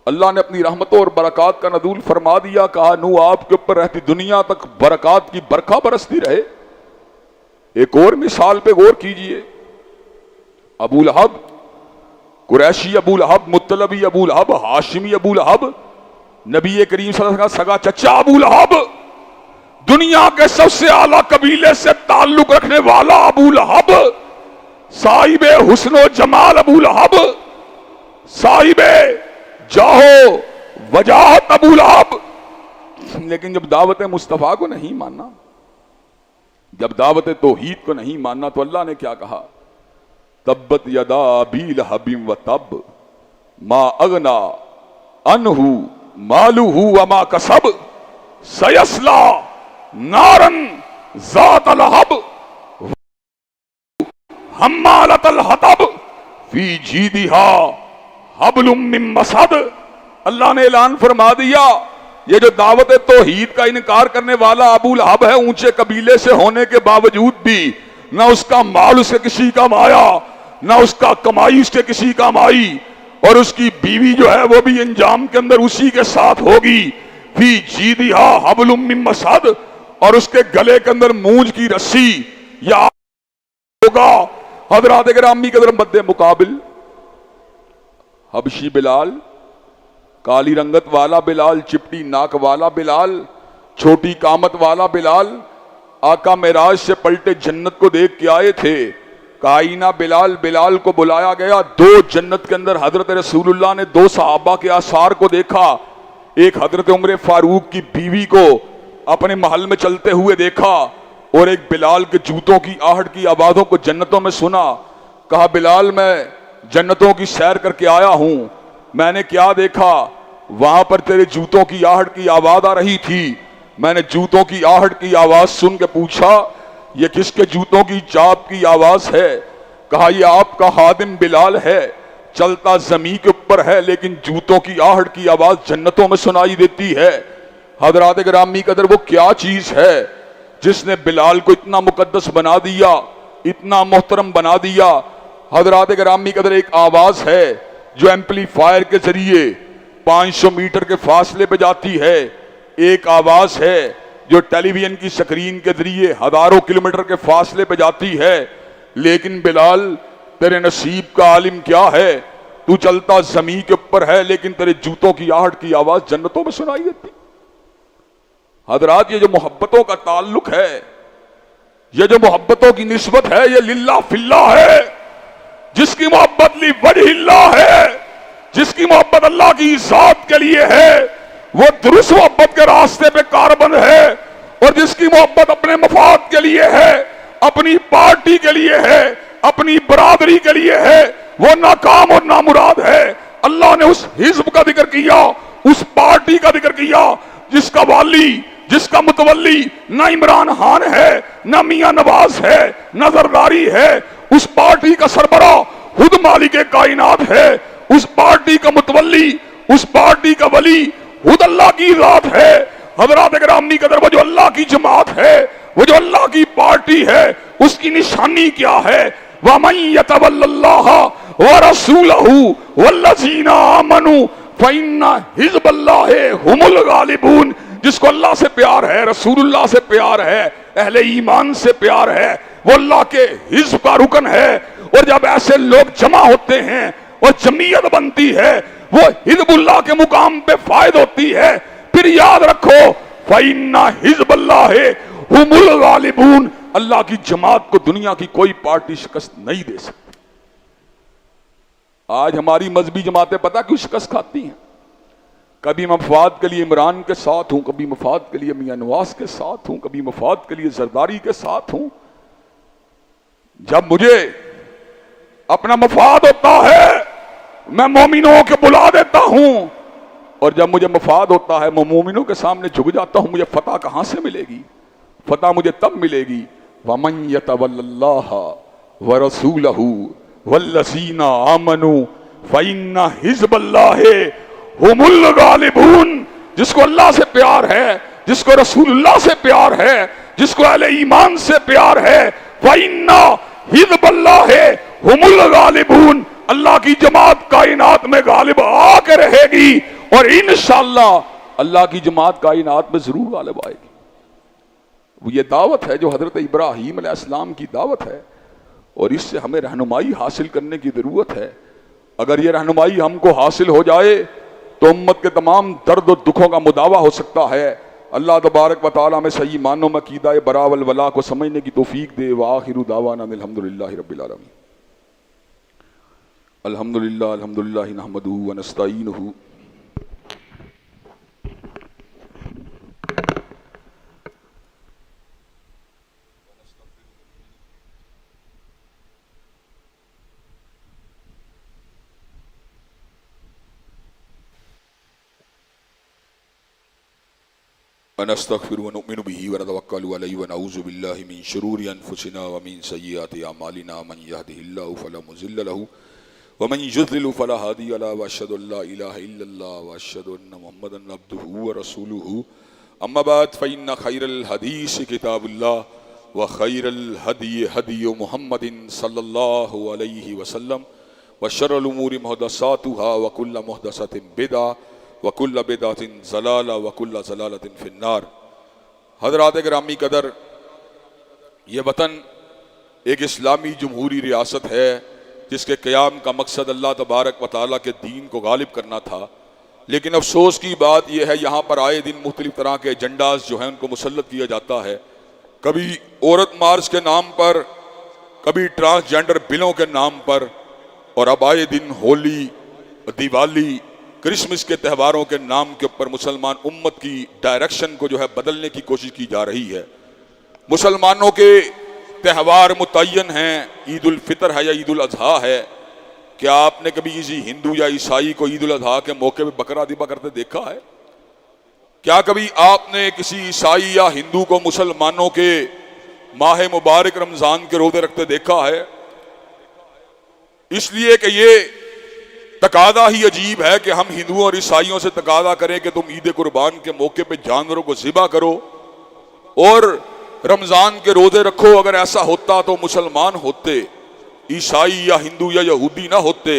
अल्लाह ने अपनी रहमतों और बरकात का नज़ूल फरमा दिया। कहा नूह, आपके ऊपर रहती दुनिया तक बरकात की बरखा बरसती रहे। एक और मिसाल पे गौर कीजिए। अबू लहब, कुरैशी अबू लहब, मुत्तलबी अबू लहब, हाशिमी अबू लहब, नबी करीम सल्लल्लाहु अलैहि वसल्लम का सगा चचा अबू लहब, दुनिया के सबसे आला कबीले से ताल्लुक रखने वाला अबू लहब, साहिबे हुस्नो जमाल अबू लहब, साहिबे जाहो वजाहत अबू लहब। लेकिन जब दावत मुस्तफा को नहीं माना, जब दावत तौहीद को नहीं माना, तो अल्लाह ने क्या कहा? तब्बत यदा अबी लहबिम व तब मा अगना अनहु मालुहु व मा कसब सयस्ला नारन ज़ात लहब हम्मालतल हतब फी जीदिहा हब्लुम मिन मसद। अल्लाह ने ऐलान फरमा दिया, ये जो दावत तौहीद का इनकार करने वाला अबू लहब है, ऊंचे कबीले से होने के बावजूद भी ना उसका माल उसके किसी काम आया, ना उसका कमाई उसके किसी काम आई, और उसकी बीवी जो है वो भी अंजाम के अंदर उसी के साथ होगी। फी जीदिहा हब्लुम मिन मसद, और उसके गले के अंदर मूंज की रस्सी या होगा। हजरात गिरामी के मद्दे मुकाबिल हबशी बिलाल, काली रंगत वाला बिलाल, चिपटी नाक वाला बिलाल, छोटी कामत वाला बिलाल, आका मेराज से पलटे जन्नत को देख के आए थे। काइना बिलाल, बिलाल को बुलाया गया। दो जन्नत के अंदर हजरत रसूलुल्लाह ने दो सहाबा के आसार को देखा। एक हजरत उमर फारूक की बीवी को अपने महल में चलते हुए देखा, और एक बिलाल के जूतों की आहट की आवाजों को जन्नतों में सुना। कहा बिलाल, मैं जन्नतों की सैर करके आया हूं, मैंने क्या देखा? वहां पर तेरे जूतों की आहट की आवाज आ रही थी। मैंने जूतों की आहट की आवाज सुन के पूछा, ये किसके जूतों की चाप की आवाज है? कहा यह आपका हादिम बिलाल है, चलता जमीन के ऊपर है लेकिन जूतों की आहट की आवाज जन्नतों में सुनाई देती है। हजरात गिरामी कदर, वो क्या चीज है जिसने बिलाल को इतना मुकद्दस बना दिया, इतना मोहतरम बना दिया? हजरात गिरामी कदर, एक आवाज है जो एम्पलीफायर के जरिए 500 मीटर के फासले पे जाती है। एक आवाज है जो टेलीविजन की स्क्रीन के जरिए हजारों किलोमीटर के फासले पे जाती है। लेकिन बिलाल, तेरे नसीब का आलिम क्या है, तू चलता जमीन के ऊपर है लेकिन तेरे जूतों की आहट की आवाज जन्नतों में सुनाई देती। हजरात, ये जो मोहब्बतों का ताल्लुक है, ये जो मोहब्बतों की निस्बत है, ये लिल्ला फिल्ला है। जिसकी मोहब्बत ली वजहिल्लाह है, जिसकी मोहब्बत अल्लाह की जात के लिए है, वो दुरुस्त मोहब्बत के रास्ते पे कारबंद है। और जिसकी मोहब्बत अपने मफाद के लिए है, अपनी पार्टी के लिए है, अपनी बरादरी के लिए है, वो नाकाम और नामुराद है। अल्लाह ने उस हिज्ब का जिक्र किया, उस पार्टी का जिक्र किया जिसका वाली, जिसका मुतवल्ली ना इमरान खान है, ना मियां नवाज है, ना जरदारी है। उस पार्टी का सरबरा खुद मालिक कायनात है। उस पार्टी का मुतवल्ली, उस पार्टी का वली खुद अल्लाह की जात है। हजरात गिरामी कदर, वो जो अल्लाह की जमात है, वो जो अल्लाह की पार्टी है, उसकी निशानी क्या है? वमन यतवल्लल्लाह व रसूलहू वल्लज़ीना आमनू फ़इन्ना हिज़्बल्लाहि हुमुल गालिबून। जिसको अल्लाह से प्यार है, रसूलुल्लाह से प्यार है, अहले ईमान से प्यार है, वो अल्लाह के हिज़्ब का रुकन है। और जब ऐसे लोग जमा होते हैं और जमीयत बनती है, वो हिज़्बुल्लाह के मुकाम पे फायद होती है। फिर याद रखो, फ़इन्ना हिज़्बल्लाहि हुमुल गालिबून। अल्लाह की जमात को दुनिया की कोई पार्टी शिकस्त नहीं दे सकती। आज हमारी मजहबी जमातें पता क्यों शिकस्त खाती हैं? कभी मफाद के लिए इमरान के साथ हूं, कभी मफाद के लिए मियां नवाज के साथ हूं, कभी मफाद के लिए जरदारी के साथ हूं। जब मुझे अपना मफाद होता है मैं मोमिनों के बुला देता हूं, और जब मुझे मफाद होता है मैं मोमिनों के सामने झुक जाता हूं। मुझे फतह कहां से मिलेगी? फतह मुझे तब मिलेगी वमन यतवल्लल्लाह व रसूलहू वल्लज़ीना आमनू फ़इन्ना हिज़्बल्लाहि हुमुल गालिबून। जिसको अल्लाह से प्यार है, जिसको रसूलुल्लाह से प्यार है, जिसको अहले ईमान से प्यार है, फ़इन्ना हिज़्बल्लाहि हुमुल गालिबून। अल्लाह की जमात कायनात में गालिब आके रहेगी और इंशाअल्लाह अल्लाह की जमात कायनात में जरूर गालिब आएगी। वो ये दावत है जो हजरत इब्राहीम अलैहिस्सलाम की दावत है, और इससे हमें रहनुमाई हासिल करने की जरूरत है। अगर ये रहनुमाई हमको हासिल हो जाए तो उम्मत के तमाम दर्द और दुखों का मुदावा हो सकता है। अल्लाह तबारक व तआला में सही मानो में अकीदा बरा वल वला को समझने की तौफीक दे। व आखिरु दावाना अल्हम्दुलिल्लाहि रब्बिल आलमीन। अल्हम्दुलिल्लाह अल्हम्दुलिल्लाह नहमदुहु व नस्तईनुहु वनस्तगफिरु व नुमिनु बिही व नतवक्कलु अलैहि व नऊज़ु बिल्लाहि मिन शुरूरि अनफुसिना व मिन सय्यिआति अमालिना मन यहदिहिल्लाहु फला मुज़िल्ल लहु व मन युज़्लिलहु फला हादिय लहु व अशहदु अल्ला इलाहा इल्लल्लाह व अशहदु अन्न मुहम्मदन अब्दुहु व रसूलुहु। अम्मा बाद फ़इन्न खैरल हदीस किताबुल्लाह व खैरल हदी हदी मुहम्मदिन सल्लल्लाहु अलैहि वसल्लम व शर्रल उमूरि मुहदसातुहा व कुल्लु मुहदसतिन बिदअ वकुल्ल बिदअतिन ज़लाला वकुल्ल ज़लालतिन फिन्नार। हज़रात गिरामी कदर, ये वतन एक इस्लामी जमहूरी रियासत है जिसके क़याम का मकसद अल्लाह तबारक व तआला के दीन को गालिब करना था। लेकिन अफसोस की बात यह है, यहाँ पर आए दिन मुख्तलिफ तरह के एजेंडाज जो हैं उनको मुसल्लत किया जाता है। कभी औरत मार्च के नाम पर, कभी ट्रांसजेंडर बिलों के नाम पर, और अब आए दिन होली, दिवाली, क्रिसमस के त्यौहारों के नाम के ऊपर मुसलमान उम्मत की डायरेक्शन को जो है बदलने की कोशिश की जा रही है। मुसलमानों के त्यौहार मुतय्यन हैं, ईद उल फितर है या ईद उल अजहा है। क्या आपने कभी किसी हिंदू या ईसाई को ईद उल अजहा के मौके पर बकरा ज़िबा करते देखा है? क्या कभी आपने किसी ईसाई या हिंदू को मुसलमानों के माह मुबारक रमजान के रोजे रखते देखा है? इसलिए कि ये तकादा ही अजीब है कि हम हिंदुओं और ईसाइयों से तकादा करें कि तुम ईद कुर्बान के मौके पे जानवरों को ज़िबा करो और रमजान के रोजे रखो। अगर ऐसा होता तो मुसलमान होते, ईसाई या हिंदू या यहूदी ना होते।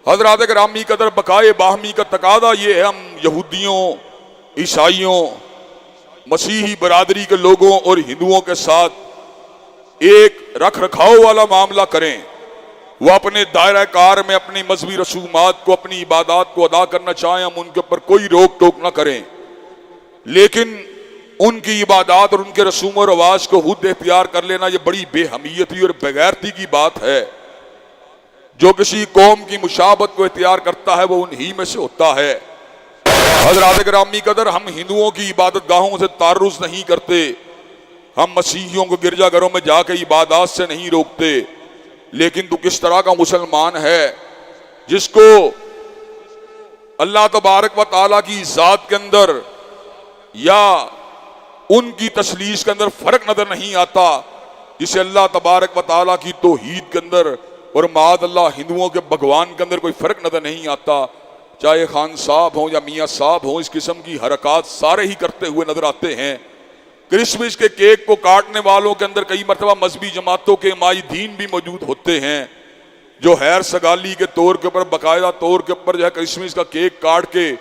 हज़रात गिरामी कदर, बकाए बाहमी का तकादा ये है, हम यहूदियों, ईसाइयों, मसीही बरादरी के लोगों और हिंदुओं के साथ एक रख रखाव वाला मामला करें। वो अपने दायरा कार में अपनी मजहबी रसूमात को, अपनी इबादत को अदा करना चाहें, हम उनके ऊपर कोई रोक टोक ना करें। लेकिन उनकी इबादत और उनके रसूम और रवाज को खुद इख्तियार कर लेना, ये बड़ी बेहमियती और बेगैरती की बात है। जो किसी कौम की मुशाबत को इख्तियार करता है वो उन्हीं में से होता है। हज़रात गिरामी कदर, हम हिंदुओं की इबादत गाहों से तारुज़ नहीं करते, हम मसीहियों को गिरजाघरों में जाके इबादत से नहीं रोकते। लेकिन तू किस तरह का मुसलमान है जिसको अल्लाह तबारक व तआला की ज़ात के अंदर या उनकी तस्लीस के अंदर फर्क नजर नहीं आता, जिसे अल्लाह तबारक व तआला की तौहीद के अंदर और माद अल्लाह हिंदुओं के भगवान के अंदर कोई फर्क नजर नहीं आता। चाहे खान साहब हों या मियाँ साहब हों, इस किस्म की हरकत सारे ही करते हुए नजर आते हैं। क्रिसमस के केक को काटने वालों के अंदर कई मरतबा मजहबी जमातों के माई दीन भी मौजूद होते हैं। जो हैर सगाली के तौर के ऊपर बाकायदा तौर के ऊपर जो है क्रिसमस का केक काट के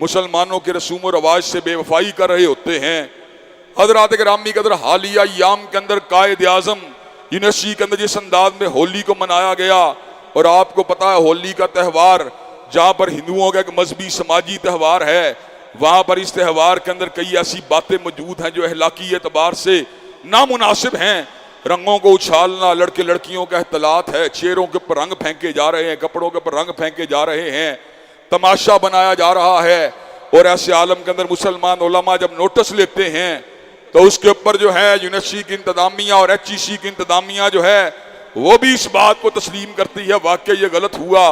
मुसलमानों के रसूम और रवाज से बेवफाई कर रहे होते हैं। हजरात गिरामी कदर हालिया याम के अंदर कायद आजम यूनिवर्सिटी के अंदर जिस अंदाज में होली को मनाया गया, और आपको पता है होली का त्यौहार जहाँ पर हिंदुओं का एक मजहबी समाजी त्यौहार है, वहाँ पर इस त्यौहार के अंदर कई ऐसी बातें मौजूद हैं जो अहलाकी एतबार से नामुनासिब हैं। रंगों को उछालना, लड़के लड़कियों का इख्तलात है, चेहरों के ऊपर रंग फेंके जा रहे हैं, कपड़ों के ऊपर रंग फेंके जा रहे हैं, तमाशा बनाया जा रहा है। और ऐसे आलम के अंदर मुसलमान उलमा जब नोटिस लेते हैं तो उसके ऊपर जो है यूनिवर्सिटी की इंतजामिया और HEC की इंतजामिया जो है वो भी इस बात को तस्लीम करती है वाकई ये गलत हुआ।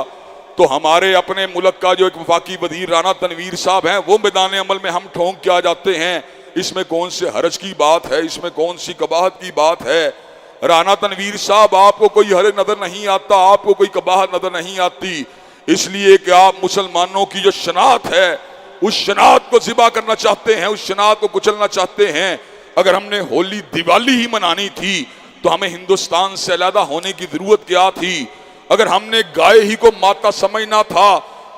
तो हमारे अपने मुल्क का जो एक वफाकी वजीर राना तनवीर साहब हैं वो मैदान अमल में हम ठोंक के आ जाते हैं। इसमें कौन से हरज की बात है, इसमें कौन सी कबाहत की बात है। राना तनवीर साहब आपको कोई हरज नजर नहीं आता, आपको कोई कबाहत नजर नहीं आती, इसलिए कि आप मुसलमानों की जो शनात है उस शनात को ज़िबा करना चाहते हैं, उस शनात को कुचलना चाहते हैं। अगर हमने होली दिवाली ही मनानी थी तो हमें हिंदुस्तान से अलहदा होने की जरूरत क्या थी। अगर हमने गाय ही को माता समझना था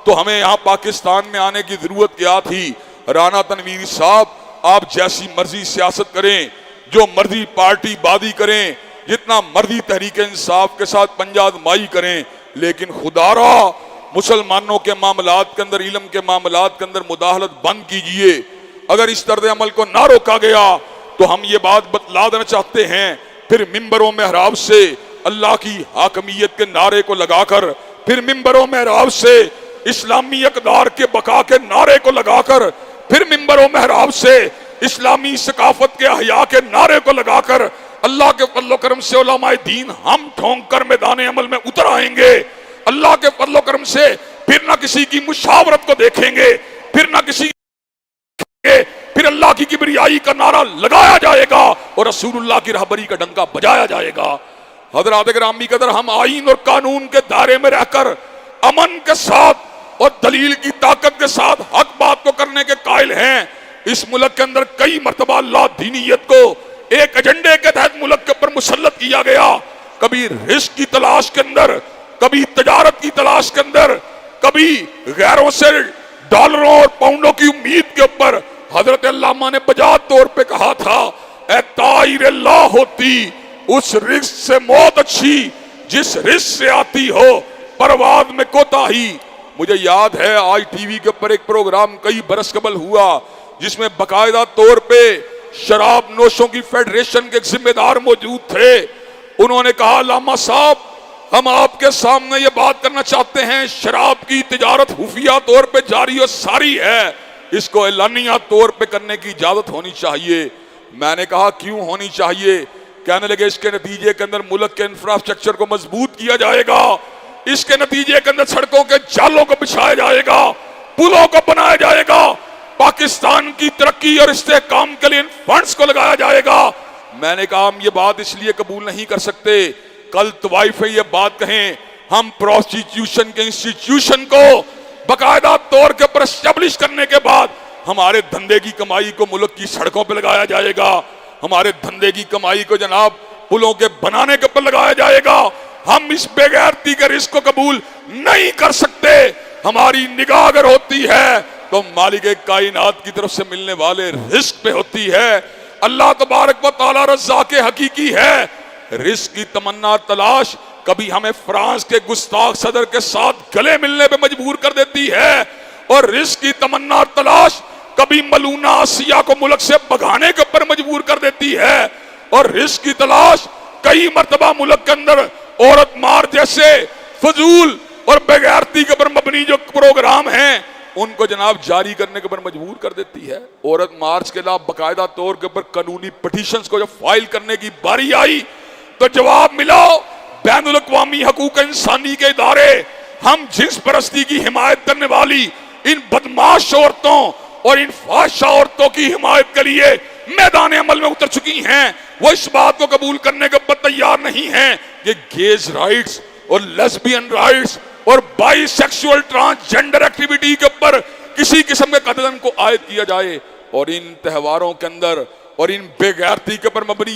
तो हमें यहाँ पाकिस्तान में आने की जरूरत क्या थी। राना तनवीर साहब आप जैसी मर्जी सियासत करें, जो मर्जी पार्टी बादी करें, जितना मर्जी तहरीक इंसाफ के साथ पंजाजमाई करें, लेकिन खुदारा मुसलमानों के मामलात के अंदर, इल्म के मामलात के अंदर मुदाखलत बंद कीजिए। अगर इस तर्ज अमल को ना रोका गया तो हम ये बात बतला देना चाहते हैं, फिर मिंबरों में हराब से अल्लाह की हाकमियत के नारे को लगाकर, फिर मिंबरों में हराब से इस्लामी इक़दार के बका के नारे को लगाकर, फिर मिंबरों में हराब से इस्लामी सकाफत के हया के नारे को लगाकर अल्लाह के फज़ल करम से उलमाए दीन हम ठोंक कर मैदान अमल में उतर आएंगे। अल्लाह के फज़ल करम से फिर ना किसी की मुशावरत को देखेंगे, फिर ना किसी, फिर अल्लाह की किबरियाई का नारा लगाया जाएगा और रसूलुल्लाह की रहबरी का डंका बजाया जाएगा। हज़रात गिरामी कदर हम आईन और कानून के दायरे में रहकर अमन के साथ और दलील की ताकत के साथ हक बात को करने के कायल हैं। इस मुल्क के अंदर कई मर्तबा अल्लाह दीनियत को एक एजेंडे के तहत मुल्क के ऊपर मुसल्लत किया गया, कभी रिस्क की तलाश के अंदर, कभी तजारत की तलाश के अंदर, कभी गैरों से डॉलरों और पाउंडों की उम्मीद के ऊपर। हजरत अल्लामा ने बजात तौर पे कहा था, ए ताइर अल्लाह होती उस रिस्क से मौत अच्छी जिस रिस्क से आती हो परवाज में कोताही। मुझे याद है आज टीवी के ऊपर एक प्रोग्राम कई बरस कबल हुआ जिसमें बाकायदा तौर पे शराब नोशों की फेडरेशन के जिम्मेदार मौजूद थे। उन्होंने कहा, अल्लामा साहब हम आपके सामने ये बात करना चाहते हैं, शराब की तिजारत खुफिया तौर पे जारी और सारी है, इसको एलानिया तौर पे करने की इजाजत होनी चाहिए। मैंने कहा क्यों होनी चाहिए? कहने लगे इसके नतीजे के अंदर मुल्क के इंफ्रास्ट्रक्चर को मजबूत किया जाएगा, इसके नतीजे के अंदर सड़कों के जालों को बिछाया जाएगा, पुलों को बनाया जाएगा, पाकिस्तान की तरक्की और इस्तेहकाम के लिए इन फंड्स को लगाया जाएगा। मैंने कहा हम ये बात इसलिए कबूल नहीं कर सकते, कल तवाइफ ये बात कहें, हम प्रोस्टिट्यूशन के इंस्टीट्यूशन को बाकायदा तौर के ऊपर एस्टेब्लिश करने के बाद हमारे धंधे की कमाई को मुल्क की सड़कों पर लगाया जाएगा, हमारे धंधे की कमाई को जनाब पुलों के बनाने के ऊपर लगाया जाएगा। हम इस बेगैरती के रिस्क को कबूल नहीं कर सकते। हमारी निगाह अगर होती है तो मालिक कायनात की तरफ से मिलने वाले रिस्क पे होती है। अल्लाह तबारक व तआला रज़्ज़ाक़ हकीकी है। रिस्क की तमन्ना तलाश कभी हमें फ्रांस के गुस्ताख सदर के साथ गले मिलने पे मजबूर कर देती है, और रिस्क की तमन्ना तलाश कभी मलूना आसिया को मुल्क से भगाने के ऊपर मजबूर कर देती है, और रिस्क की तलाश कई मर्तबा मुल्क के अंदर औरत मार जैसे फजूल और बेगैरती के ऊपर मबनी जो प्रोग्राम हैं उनको जनाब जारी करने के ऊपर मजबूर कर देती है। औरत मार्च के खिलाफ बाकायदा तौर के ऊपर कानूनी पिटीशंस को जब फाइल करने की बारी आई तो जवाब मिला, बैनुल अक़वामी हकूक़ इंसानी के इदारे हम जिन्स परस्ती की हिमायत करने वाली इन बदमाश औरतों और इन फाहिशा औरतों की हिमायत के लिए मैदान अमल में उतर चुकी हैं। वो इस बात को कबूल करने के ऊपर तैयार नहीं हैं कि गेज राइट्स और लेस्बियन राइट्स और बाइसेक्सुअल ट्रांसजेंडर एक्टिविटी के ऊपर किसी किस्म के कदम को आयद किया जाए। और इन त्योहारों के अंदर और इन बेगैरती के ऊपर मबनी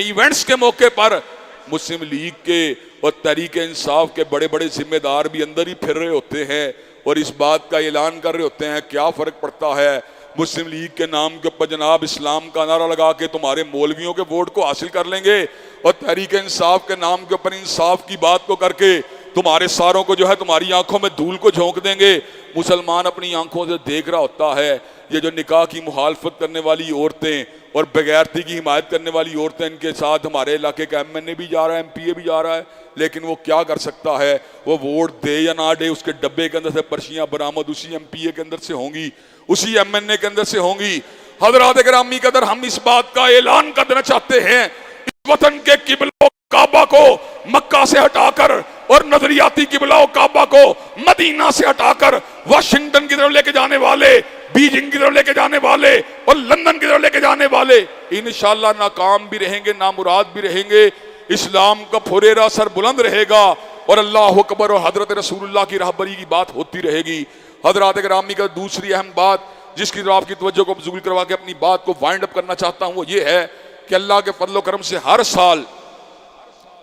इवेंट्स के मौके पर मुस्लिम लीग के और तहरीक इंसाफ के बड़े बड़े जिम्मेदार भी अंदर ही फिर रहे होते हैं और इस बात का ऐलान कर रहे होते हैं क्या फ़र्क पड़ता है, मुस्लिम लीग के नाम के ऊपर जनाब इस्लाम का नारा लगा के तुम्हारे मौलवियों के वोट को हासिल कर लेंगे और तहरीक इंसाफ के नाम के ऊपर इंसाफ की बात को करके तुम्हारे सारों को जो है तुम्हारी आंखों में धूल को झोंक देंगे। मुसलमान अपनी आंखों से देख रहा होता है ये जो निकाह की मुखालफत करने वाली औरतें और बेगैरती की हिमायत करने वाली औरतें, इनके साथ हमारे इलाके का MNA भी जा रहा है, MPA भी जा रहा है, लेकिन वो क्या कर सकता है, वो वोट दे या ना दे, उसके डब्बे के अंदर से पर्चियां बरामद उसी MPA के अंदर से होंगी, उसी MNA के अंदर से होंगी। हजरात गिरामी कदर, हम इस बात का ऐलान कर देना चाहते हैं, इस वतन के किबला काबा को मक्का से हटाकर और नजरियाती किबला काबा को मदीना से हटाकर वाशिंगटन की तरफ लेके जाने वाले, बीजिंग की तरफ लेके जाने वाले और लंदन की तरफ लेके जाने वाले इंशाअल्लाह नाकाम भी रहेंगे, नामुराद भी रहेंगे। इस्लाम का फुरेरा सर बुलंद रहेगा और अल्लाह अकबर और हजरत रसूलुल्लाह की रहबरी की बात होती रहेगी। हजरात गिरामी का दूसरी अहम बात जिसकी तरफ आपकी तवज्जो को मबज़ूल करवा के अपनी बात को वाइंड अप करना चाहता हूं वो ये है कि अल्लाह के फजल करम से हर साल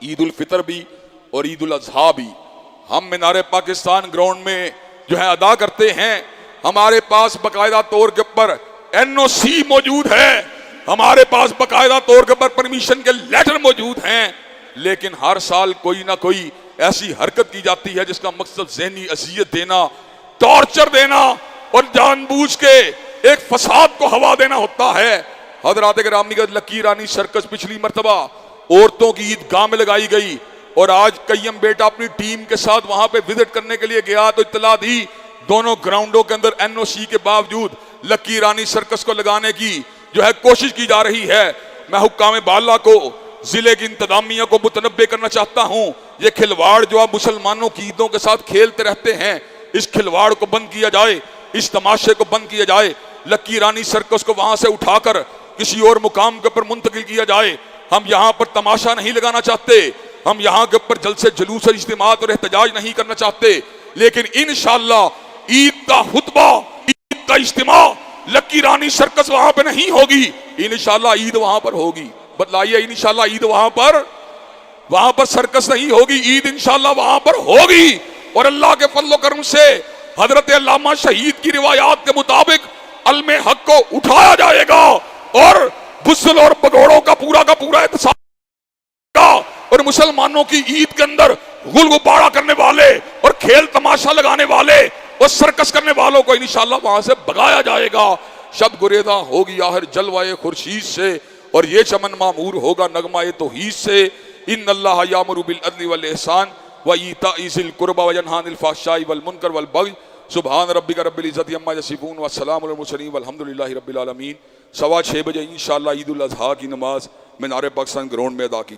ईद उल फितर भी और ईद उल अजहा भी हम मीनार पाकिस्तान ग्राउंड में जो है अदा करते हैं। हमारे पास बाकायदा तौर के ऊपर NOC मौजूद है, हमारे पास बाकायदा तौर के ऊपर परमिशन के लेटर मौजूद हैं, लेकिन हर साल कोई ना कोई ऐसी हरकत की जाती है जिसका मकसद ज़हनी अज़ियत देना, टॉर्चर देना और जानबूझ के एक फसाद को हवा देना होता है। हजरात गिरामी का लकी रानी सर्कस पिछली मरतबा औरतों की ईदगाह में लगाई गई और आज कय्यम बेटा अपनी टीम के साथ वहां पे विजिट करने के लिए गया तो इत्तला दी दोनों ग्राउंडों के अंदर NOC के बावजूद लकी रानी सर्कस को लगाने की जो है कोशिश की जा रही है। मैं हुक्काम बाला को, जिले की इंतजामिया को मुतनब्बे करना चाहता हूं, ये खिलवाड़ जो आप मुसलमानों की ईदों के साथ खेलते रहते हैं, इस खिलवाड़ को बंद किया जाए, इस तमाशे को बंद किया जाए। लकी रानी सर्कस को वहां से उठाकर किसी और मुकाम के ऊपर मुंतकिल किया जाए। हम यहाँ पर तमाशा नहीं लगाना चाहते, हम यहाँ के ऊपर जलसे जुलूस और इज्तिमात और एहतजाज नहीं करना चाहते, लेकिन इंशाअल्लाह ईद का खुतबा, ईद का इज्तिमा लकी रानी सर्कस वहां पे नहीं होगी, इंशाअल्लाह ईद वहां पर होगी। बतलाइए, इंशाअल्लाह ईद वहां पर सर्कस नहीं होगी, ईद इंशाअल्लाह वहां पर होगी। और अल्लाह के फजल करम से हजरत अल्लामा शहीद की रिवायात के मुताबिक अलमे हक को उठाया जाएगा और गुस्ल और पगोड़ों का पूरा एहतसाब और मुसलमानों की ईद के अंदर गुलगुबारा करने वाले और खेल तमाशा लगाने वाले और सर्कस करने वालों को इंशाअल्लाह वहां से भगाया जाएगा। शब गुरेदा होगी आहर जलवाए खुर्शीद से और ये चमन मामूर होगा नगमाए तौहीद से। इन्नल्लाह यामुरु बिल अदली वल ihsan व ईताई ज़िल कुर्बा व यनहा अनिल फ़हशाई वल मुनकर वल बग़य। सुभान रब्बिका रब्बिल इज़्ज़ति अम्मा यसिफ़ून व सलामुल अलल मुरसलीन वल्हम्दुलिल्लाहि रब्बिल आलमीन। 6:15 बजे इंशाअल्लाह ईद उल अज़हा की नमाज मीनार पाकिस्तान ग्राउंड में अदा की